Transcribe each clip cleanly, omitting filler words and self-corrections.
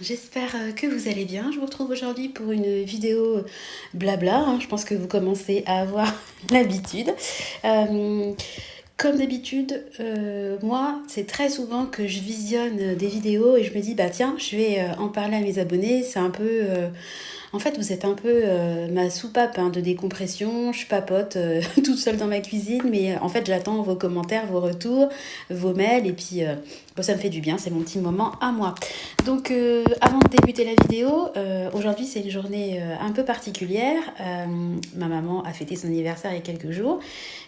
j'espère que vous allez bien. Je vous retrouve aujourd'hui pour une vidéo blabla, hein. Je pense que vous commencez à avoir l'habitude. Euh, Comme d'habitude, moi, c'est très souvent que je visionne des vidéos et je me dis, bah tiens, je vais en parler à mes abonnés. C'est un peu... en fait, vous êtes un peu ma soupape de décompression. Je papote toute seule dans ma cuisine, mais en fait, j'attends vos commentaires, vos retours, vos mails, et puis bon, ça me fait du bien. C'est mon petit moment à moi. Donc, avant de débuter la vidéo, aujourd'hui, c'est une journée un peu particulière. Ma maman a fêté son anniversaire il y a quelques jours.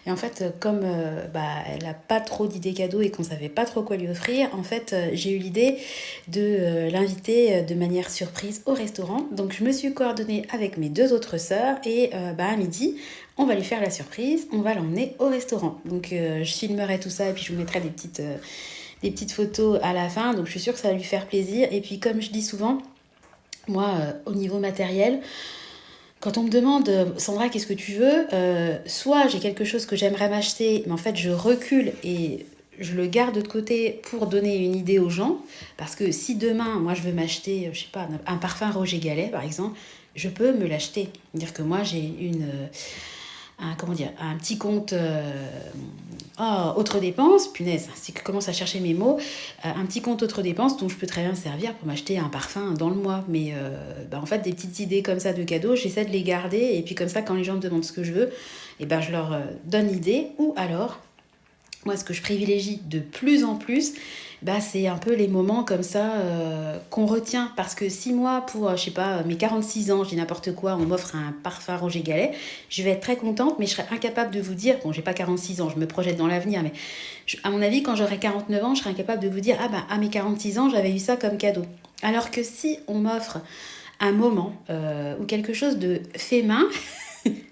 Et en fait, comme elle n'a pas trop d'idées cadeaux et qu'on ne savait pas trop quoi lui offrir, en fait, j'ai eu l'idée de l'inviter de manière surprise au restaurant. Donc, je me suis coordonnée avec mes deux autres sœurs et à midi, on va lui faire la surprise, on va l'emmener au restaurant. Donc, je filmerai tout ça et puis je vous mettrai des petites photos à la fin. Donc, je suis sûre que ça va lui faire plaisir. Et puis, comme je dis souvent, moi, au niveau matériel, quand on me demande, Sandra, qu'est-ce que tu veux, soit j'ai quelque chose que j'aimerais m'acheter, mais en fait, je recule et je le garde de côté pour donner une idée aux gens. Parce que si demain, moi, je veux m'acheter, je sais pas, un parfum Roger Gallet, par exemple, je peux me l'acheter. Dire que moi, j'ai un petit compte autre dépense, punaise, si je commence à chercher mes mots, un petit compte autre dépense dont je peux très bien servir pour m'acheter un parfum dans le mois. Mais en fait, des petites idées comme ça de cadeaux, j'essaie de les garder et puis comme ça, quand les gens me demandent ce que je veux, je leur donne l'idée. Ou alors, moi, ce que je privilégie de plus en plus, c'est un peu les moments comme ça qu'on retient. Parce que si moi, pour, je sais pas, mes 46 ans, je dis n'importe quoi, on m'offre un parfum Roger Gallet, je vais être très contente, mais je serais incapable de vous dire, bon, j'ai pas 46 ans, je me projette dans l'avenir, mais à mon avis, quand j'aurai 49 ans, je serais incapable de vous dire, à mes 46 ans, j'avais eu ça comme cadeau. Alors que si on m'offre un moment ou quelque chose de fait main,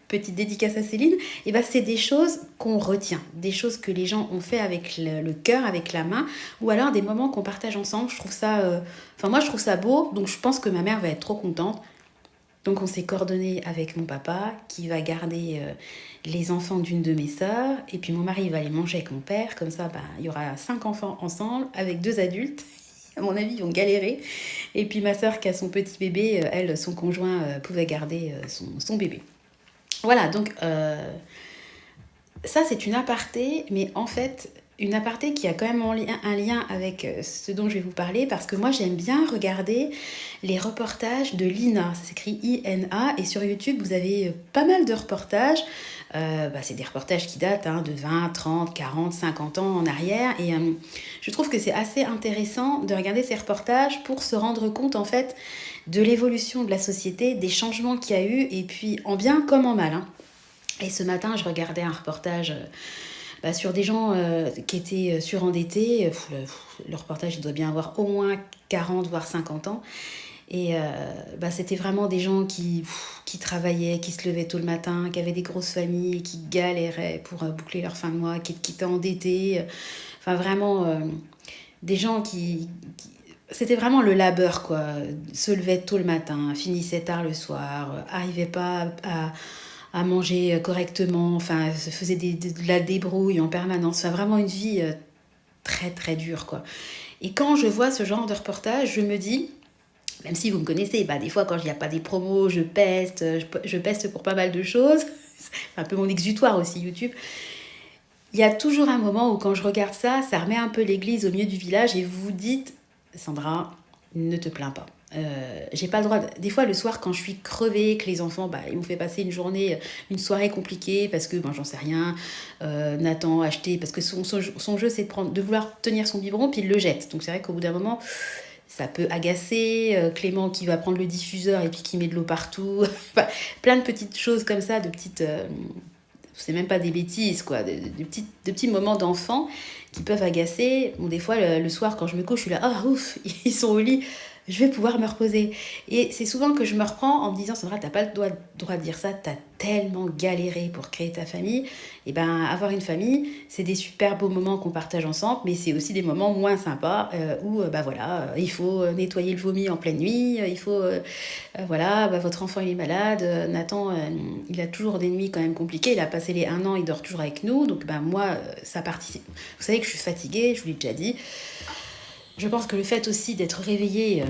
petite dédicace à Céline, et c'est des choses qu'on retient, des choses que les gens ont fait avec le cœur, avec la main, ou alors des moments qu'on partage ensemble. Je trouve ça, moi je trouve ça beau, donc je pense que ma mère va être trop contente. Donc on s'est coordonné avec mon papa qui va garder les enfants d'une de mes sœurs, et puis mon mari va les manger avec mon père, comme ça il y aura 5 enfants ensemble avec 2 adultes. À mon avis, ils vont galérer. Et puis ma sœur qui a son petit bébé, elle, son conjoint pouvait garder son bébé. Voilà, donc ça c'est une aparté, mais en fait, une aparté qui a quand même un lien avec ce dont je vais vous parler, parce que moi j'aime bien regarder les reportages de l'INA, ça s'écrit INA, et sur YouTube vous avez pas mal de reportages. C'est des reportages qui datent de 20, 30, 40, 50 ans en arrière, et je trouve que c'est assez intéressant de regarder ces reportages pour se rendre compte en fait de l'évolution de la société, des changements qu'il y a eu, et puis en bien comme en mal. Et ce matin, je regardais un reportage sur des gens qui étaient surendettés. Le reportage, il doit bien avoir au moins 40, voire 50 ans. Et c'était vraiment des gens qui travaillaient, qui se levaient tôt le matin, qui avaient des grosses familles, qui galéraient pour boucler leur fin de mois, qui étaient endettés. Enfin, vraiment, des gens c'était vraiment le labeur, quoi. Se levaient tôt le matin, finissaient tard le soir, arrivaient pas à manger correctement, enfin, se faisait de la débrouille en permanence. Enfin, vraiment une vie très, très dure, quoi. Et quand je vois ce genre de reportage, je me dis, même si vous me connaissez, des fois, quand il n'y a pas des promos, je peste pour pas mal de choses. C'est un peu mon exutoire aussi, YouTube. Il y a toujours un moment où, quand je regarde ça, ça remet un peu l'église au milieu du village et vous vous dites, Sandra, ne te plains pas. J'ai pas le droit des fois le soir quand je suis crevée, que les enfants ils m'ont fait passer une soirée compliquée parce que j'en sais rien, Nathan a acheté parce que son jeu c'est de vouloir tenir son biberon puis il le jette, donc c'est vrai qu'au bout d'un moment ça peut agacer. Clément qui va prendre le diffuseur et puis qui met de l'eau partout. Plein de petites choses comme ça, de petites c'est même pas des bêtises, quoi, de petits moments d'enfants qui peuvent agacer. Bon, des fois, le soir, quand je me couche, je suis là, ah ouf, ils sont au lit, je vais pouvoir me reposer. Et c'est souvent que je me reprends en me disant, Sandra, t'as pas le droit de dire ça, t'as tellement galéré pour créer ta famille. Et avoir une famille, c'est des super beaux moments qu'on partage ensemble, mais c'est aussi des moments moins sympas où, il faut nettoyer le vomi en pleine nuit, il faut, votre enfant il est malade, Nathan, il a toujours des nuits quand même compliquées, il a passé les 1 an, il dort toujours avec nous, donc moi, ça participe. Vous savez que je suis fatiguée, je vous l'ai déjà dit. Je pense que le fait aussi d'être réveillée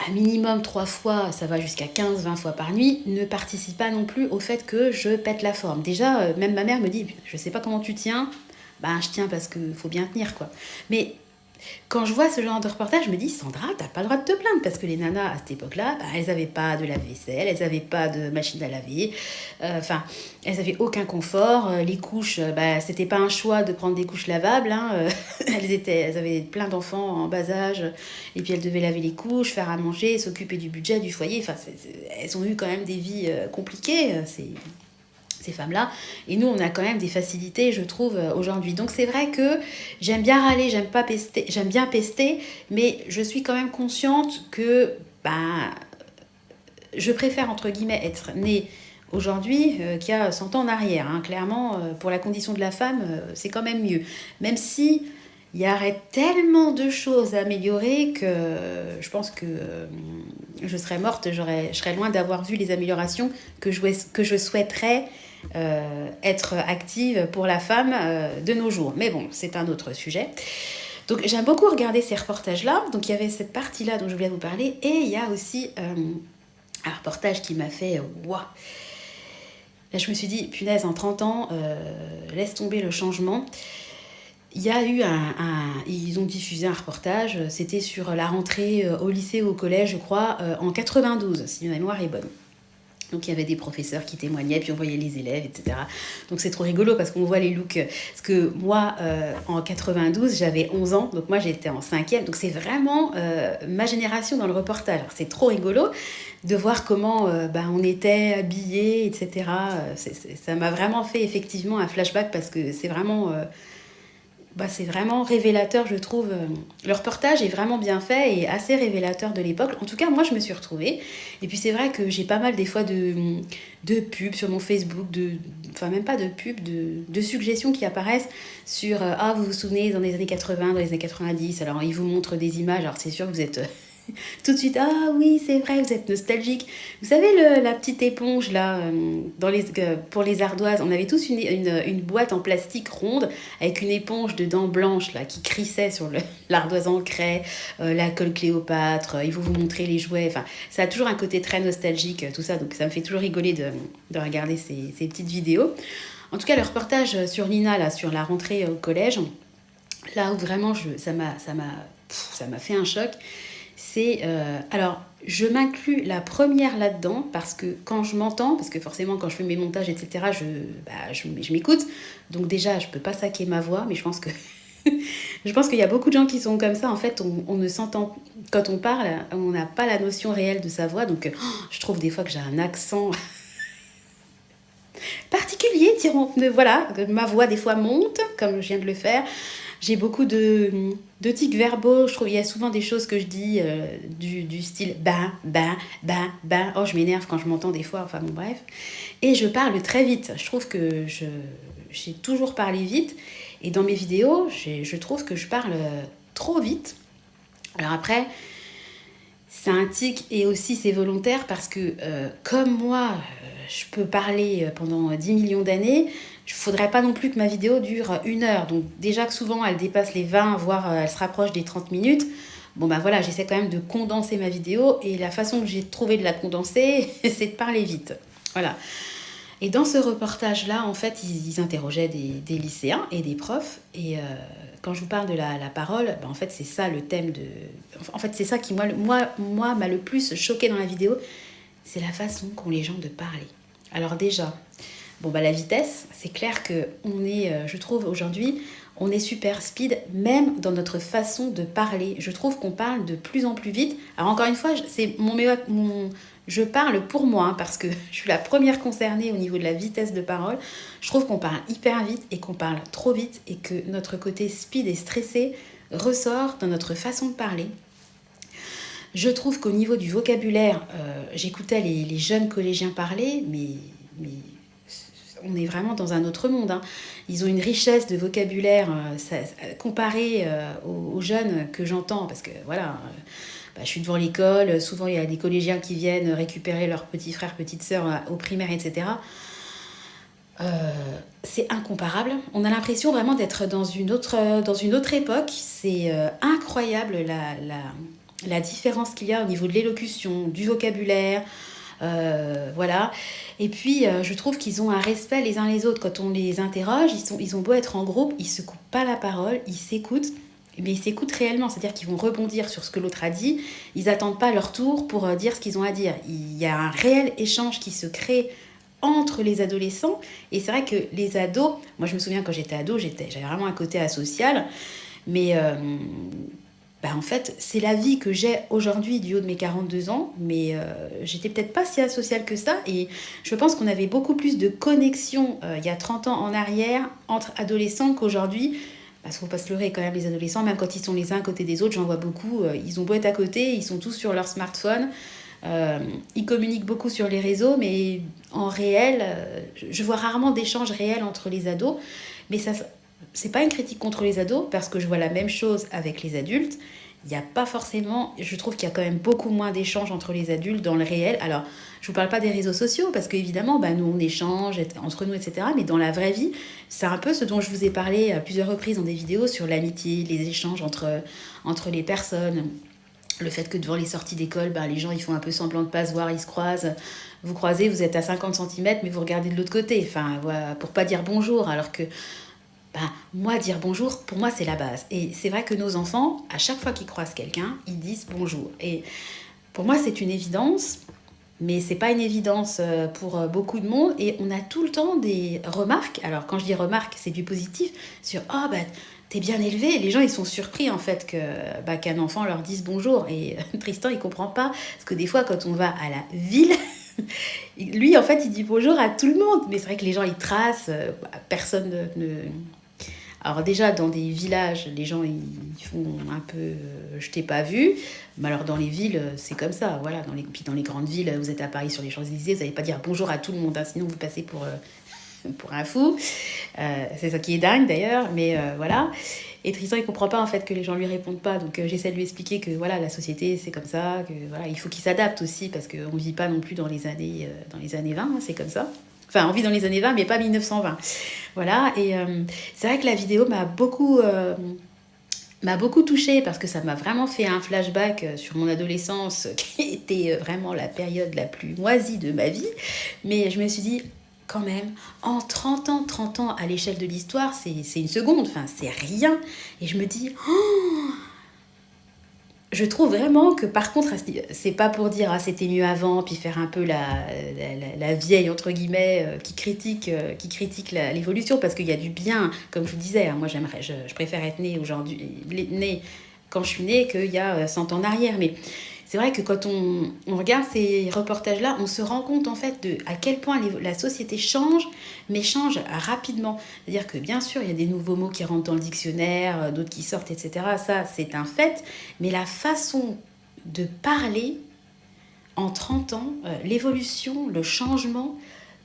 un minimum 3 fois, ça va jusqu'à 15-20 fois par nuit, ne participe pas non plus au fait que je pète la forme. Déjà, même ma mère me dit, je sais pas comment tu tiens, ben je tiens parce qu'il faut bien tenir quoi. Mais quand je vois ce genre de reportage, je me dis, Sandra, t'as pas le droit de te plaindre, parce que les nanas, à cette époque-là, bah, elles n'avaient pas de lave-vaisselle, elles n'avaient pas de machine à laver, enfin, elles n'avaient aucun confort, les couches, bah, c'était pas un choix de prendre des couches lavables, hein, elles avaient plein d'enfants en bas âge, et puis elles devaient laver les couches, faire à manger, s'occuper du budget, du foyer, enfin, elles ont eu quand même des vies compliquées, ces femmes-là. Et nous, on a quand même des facilités, je trouve, aujourd'hui. Donc c'est vrai que j'aime bien râler, j'aime bien pester, mais je suis quand même consciente que bah, je préfère, entre guillemets, être née aujourd'hui qu'il y a 100 ans en arrière. Hein. Clairement, pour la condition de la femme, c'est quand même mieux. Même si il y aurait tellement de choses à améliorer que je pense que je serais morte, je serais loin d'avoir vu les améliorations que je souhaiterais être active pour la femme de nos jours. Mais bon, c'est un autre sujet. Donc j'aime beaucoup regarder ces reportages-là. Donc il y avait cette partie-là dont je voulais vous parler. Et il y a aussi un reportage qui m'a fait waouh. Là, je me suis dit, punaise, en 30 ans, laisse tomber le changement. Il y a eu ils ont diffusé un reportage, c'était sur la rentrée au lycée ou au collège, je crois, en 92, si ma mémoire est bonne. Donc il y avait des professeurs qui témoignaient, puis on voyait les élèves, etc. Donc c'est trop rigolo parce qu'on voit les looks. Parce que moi, en 92, j'avais 11 ans, donc moi j'étais en 5e. Donc c'est vraiment ma génération dans le reportage. Alors, c'est trop rigolo de voir comment on était habillés, etc. Ça m'a vraiment fait effectivement un flashback parce que c'est vraiment... c'est vraiment révélateur, je trouve. Le reportage est vraiment bien fait et assez révélateur de l'époque. En tout cas, moi, je me suis retrouvée. Et puis, c'est vrai que j'ai pas mal, des fois, de pubs sur mon Facebook, enfin, même pas de pubs, de suggestions qui apparaissent sur vous vous souvenez, dans les années 80, dans les années 90. Alors, ils vous montrent des images. Alors, c'est sûr que vous êtes... tout de suite, oui, c'est vrai, vous êtes nostalgique. Vous savez, la petite éponge, là, pour les ardoises, on avait tous une boîte en plastique ronde avec une éponge de dents blanches, là, qui crissait sur l'ardoise en craie, la colle Cléopâtre, ils vont vous montrer les jouets. Enfin, ça a toujours un côté très nostalgique, tout ça, donc ça me fait toujours rigoler de regarder ces petites vidéos. En tout cas, le reportage sur Lina, là, sur la rentrée au collège, là où vraiment ça m'a fait un choc. C'est alors je m'inclus la première là-dedans parce que quand je m'entends, parce que forcément quand je fais mes montages etc je m'écoute, donc déjà je peux pas saquer ma voix, mais je pense que je pense qu'il y a beaucoup de gens qui sont comme ça. En fait, on ne s'entend, quand on parle, on n'a pas la notion réelle de sa voix, donc je trouve des fois que j'ai un accent particulier, dirons, voilà, ma voix des fois monte comme je viens de le faire. J'ai beaucoup de tics verbaux. Je trouve qu'il y a souvent des choses que je dis du style oh, je m'énerve quand je m'entends des fois, enfin bon, bref. Et je parle très vite. Je trouve que j'ai toujours parlé vite. Et dans mes vidéos, je trouve que je parle trop vite. Alors après, c'est un tic et aussi c'est volontaire parce que comme moi, je peux parler pendant 10 millions d'années. Il ne faudrait pas non plus que ma vidéo dure 1 heure. Donc déjà que souvent elle dépasse les 20, voire elle se rapproche des 30 minutes. Bon ben voilà, j'essaie quand même de condenser ma vidéo. Et la façon que j'ai trouvé de la condenser, c'est de parler vite. Voilà. Et dans ce reportage-là, en fait, ils interrogeaient des lycéens et des profs. Et quand je vous parle de la parole, en fait, c'est ça le thème de... En fait, c'est ça qui, moi m'a le plus choqué dans la vidéo. C'est la façon qu'ont les gens de parler. Alors déjà... la vitesse, c'est clair qu'on est, je trouve aujourd'hui, on est super speed, même dans notre façon de parler. Je trouve qu'on parle de plus en plus vite. Alors encore une fois, je parle pour moi, hein, parce que je suis la première concernée au niveau de la vitesse de parole. Je trouve qu'on parle hyper vite et qu'on parle trop vite et que notre côté speed et stressé ressort dans notre façon de parler. Je trouve qu'au niveau du vocabulaire, j'écoutais les jeunes collégiens parler, mais on est vraiment dans un autre monde. Hein. Ils ont une richesse de vocabulaire comparée aux jeunes que j'entends, parce que voilà, je suis devant l'école, souvent il y a des collégiens qui viennent récupérer leurs petits frères, petites sœurs au primaire, etc. C'est incomparable. On a l'impression vraiment d'être dans une autre époque. C'est incroyable la différence qu'il y a au niveau de l'élocution, du vocabulaire, voilà. Et puis, je trouve qu'ils ont un respect les uns les autres. Quand on les interroge, ils ont beau être en groupe, ils se coupent pas la parole, ils s'écoutent. Mais ils s'écoutent réellement, c'est-à-dire qu'ils vont rebondir sur ce que l'autre a dit. Ils n'attendent pas leur tour pour dire ce qu'ils ont à dire. Il y a un réel échange qui se crée entre les adolescents. Et c'est vrai que les ados, moi je me souviens quand j'étais ado, j'avais vraiment un côté asocial. Mais en fait, c'est la vie que j'ai aujourd'hui du haut de mes 42 ans, mais j'étais peut-être pas si asociale que ça. Et je pense qu'on avait beaucoup plus de connexion il y a 30 ans en arrière entre adolescents qu'aujourd'hui. Parce qu'il ne faut pas se leurrer quand même, les adolescents, même quand ils sont les uns à côté des autres, j'en vois beaucoup, ils ont beau être à côté, ils sont tous sur leur smartphone. Ils communiquent beaucoup sur les réseaux, mais en réel, je vois rarement d'échanges réels entre les ados. Mais ça, c'est pas une critique contre les ados, parce que je vois la même chose avec les adultes. Il n'y a pas forcément, je trouve qu'il y a quand même beaucoup moins d'échanges entre les adultes dans le réel. Alors, je ne vous parle pas des réseaux sociaux, parce qu'évidemment, nous, on échange entre nous, etc. Mais dans la vraie vie, c'est un peu ce dont je vous ai parlé à plusieurs reprises dans des vidéos sur l'amitié, les échanges entre les personnes. Le fait que devant les sorties d'école, les gens ils font un peu semblant de ne pas se voir, ils se croisent. Vous croisez, vous êtes à 50 cm, mais vous regardez de l'autre côté. Enfin, voilà, pour pas dire bonjour, alors que moi, dire bonjour, pour moi, c'est la base. Et c'est vrai que nos enfants, à chaque fois qu'ils croisent quelqu'un, ils disent bonjour. Et pour moi, c'est une évidence, mais c'est pas une évidence pour beaucoup de monde. Et on a tout le temps des remarques. Alors, quand je dis remarques, c'est du positif sur « Oh, t'es bien élevé ». Les gens, ils sont surpris, en fait, qu'un enfant leur dise bonjour. Et Tristan, il comprend pas. Parce que des fois, quand on va à la ville... lui, en fait, il dit bonjour à tout le monde. Mais c'est vrai que les gens, ils tracent. Personne ne... Alors déjà, dans des villages, les gens, ils font un peu je t'ai pas vu. Mais alors dans les villes, c'est comme ça. Voilà. Puis dans les grandes villes, vous êtes à Paris sur les Champs-Élysées, vous n'allez pas dire bonjour à tout le monde, hein, sinon vous passez pour un fou. C'est ça qui est dingue d'ailleurs, mais voilà. Et Tristan, il comprend pas en fait que les gens lui répondent pas. Donc j'essaie de lui expliquer que voilà, la société, c'est comme ça, que voilà, il faut qu'il s'adapte aussi, parce qu'on ne vit pas non plus dans les années 20, hein, c'est comme ça. Enfin, on vit dans les années 20, mais pas 1920. Voilà, et c'est vrai que la vidéo m'a beaucoup touchée, parce que ça m'a vraiment fait un flashback sur mon adolescence, qui était vraiment la période la plus moisie de ma vie. Mais je me suis dit, quand même, en 30 ans à l'échelle de l'histoire, c'est une seconde, enfin, c'est rien. Et je me dis, oh, je trouve vraiment que par contre, c'est pas pour dire ah, c'était mieux avant, puis faire un peu la vieille, entre guillemets, qui critique l'évolution, parce qu'il y a du bien, comme je vous disais, hein, moi je préfère être née aujourd'hui, née quand je suis née, qu'il y a 100 ans en arrière. Mais c'est vrai que quand on regarde ces reportages-là, on se rend compte en fait à quel point la société change, mais change rapidement. C'est-à-dire que bien sûr, il y a des nouveaux mots qui rentrent dans le dictionnaire, d'autres qui sortent, etc. Ça, c'est un fait. Mais la façon de parler en 30 ans, l'évolution, le changement,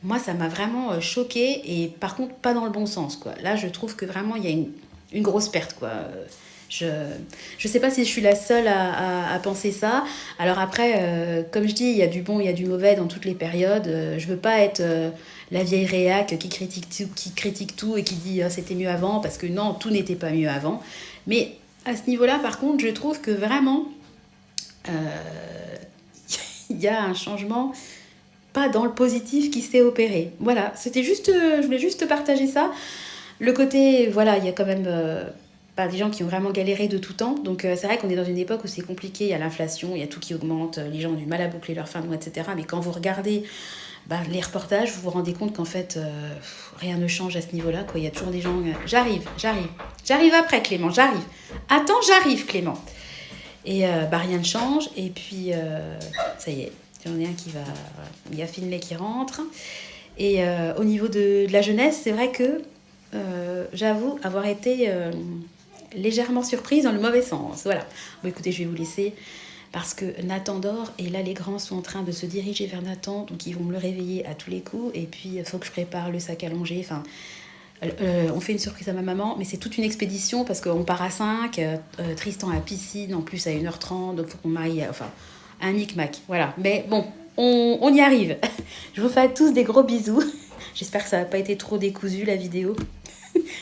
moi, ça m'a vraiment choquée. Et par contre, pas dans le bon sens, quoi. Là, je trouve que vraiment, il y a une grosse perte, quoi. Je ne sais pas si je suis la seule à penser ça. Alors après, comme je dis, il y a du bon, il y a du mauvais dans toutes les périodes. Je veux pas être la vieille réac qui critique tout et qui dit c'était mieux avant, parce que non, tout n'était pas mieux avant. Mais à ce niveau-là, par contre, je trouve que vraiment, il y a un changement pas dans le positif qui s'est opéré. Voilà, c'était juste, je voulais juste partager ça. Le côté, voilà, il y a quand même... des gens qui ont vraiment galéré de tout temps. Donc c'est vrai qu'on est dans une époque où c'est compliqué, il y a l'inflation, il y a tout qui augmente, les gens ont du mal à boucler leur fin de mois, etc. Mais quand vous regardez les reportages, vous vous rendez compte qu'en fait, rien ne change à ce niveau-là, quoi. Il y a toujours des gens... J'arrive après, Clément, j'arrive. Attends, j'arrive, Clément. Et rien ne change. Et puis, ça y est, j'en ai un qui va... Voilà. Il y a Finlay qui rentre. Et au niveau de la jeunesse, c'est vrai que j'avoue avoir été... légèrement surprise dans le mauvais sens. Voilà. Bon, écoutez, je vais vous laisser parce que Nathan dort et là, les grands sont en train de se diriger vers Nathan, donc ils vont me le réveiller à tous les coups. Et puis, il faut que je prépare le sac à longer. Enfin, on fait une surprise à ma maman, mais c'est toute une expédition parce qu'on part à 5. Tristan à la piscine, en plus à 1h30, donc il faut qu'on marie. Enfin, un micmac. Voilà. Mais bon, on y arrive. Je vous fais à tous des gros bisous. J'espère que ça n'a pas été trop décousu, la vidéo.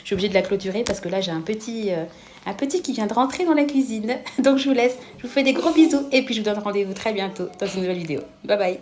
Je suis obligée de la clôturer parce que là, j'ai un petit qui vient de rentrer dans la cuisine. Donc, je vous laisse. Je vous fais des gros bisous et puis je vous donne rendez-vous très bientôt dans une nouvelle vidéo. Bye bye.